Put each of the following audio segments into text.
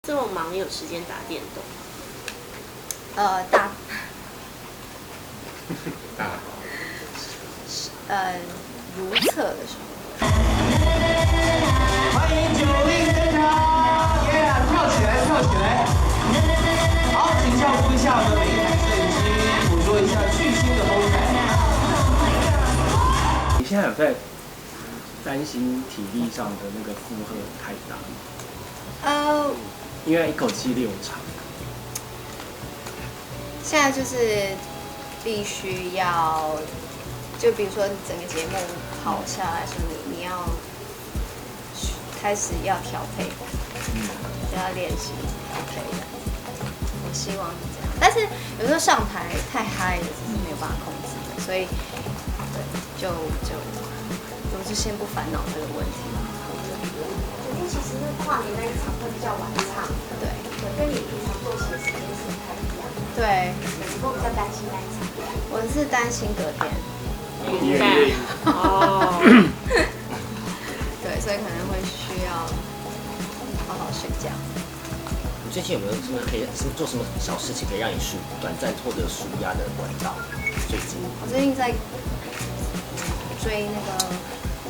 这么忙，你有时间打电动？大如厕的时候。欢迎9令登场，跳起来，跳起来！好，请照顾一下我们每一台摄影机，捕捉一下巨星的风采。你现在有在担心体力上的那个负荷太大吗？因为一口气6场。现在就是必须要，就比如说整个节目跑下来，说你要开始要调配，就要练习调配的。我希望是这样，但是有时候上台太嗨了，是没有办法控制的，所以对，我就先不烦恼这个问题。昨天其实是跨年那一场会比较晚唱，对，跟你平常作息的时间是不太一样。对，你会比较担心那一场。我是担心隔天。哦。对，所以可能会需要好好睡觉。你最近有没有什么可以做什么小事情可以让你短暂获得舒压的管道？最近我最近在追那个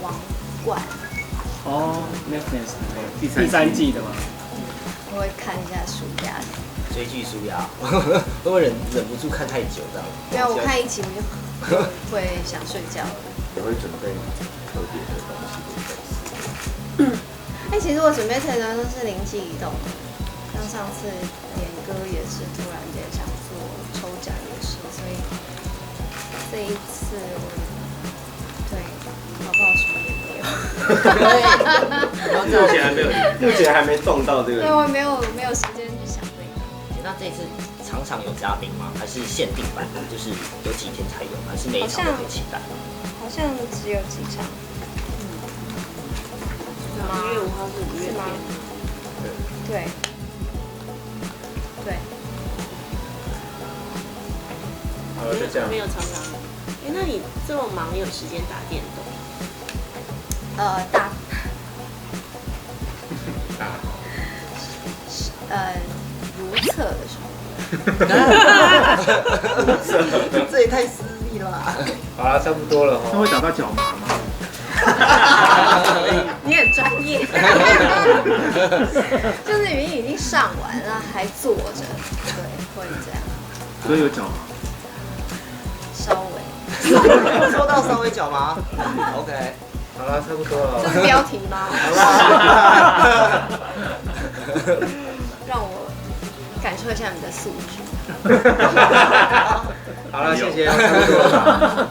王冠，哦 ，Netflix 第3季的吗？我会看一下暑假。追剧舒压，会不会忍不住看太久这样？对啊，我看1集我就会想睡觉了。也会准备特别的东西给粉丝。其实我准备特别都是灵机一动，像上次点歌也是突然间想做抽奖也是，所以这一次我对搞不好什么也没有。目前还没动到这个。对，我没有时间去想这个。那这一次场场有嘉宾吗？还是限定版的？就是有几天才有，还是每一场都可以期待？好像只有几场。1月5号是5月天。对。对。好了，就这样。没有常常。那你这么忙，你有时间打电动？如厕的时候。这也太私密了吧！好了，差不多了那会打到脚麻吗？你很专业。就是已经上完了，还坐着，对，会这样。所以有脚麻。稍微。说到稍微脚麻 ，OK。好了，差不多了。这是标题吗？让我感受一下你的素质。好了，谢谢，差不多了。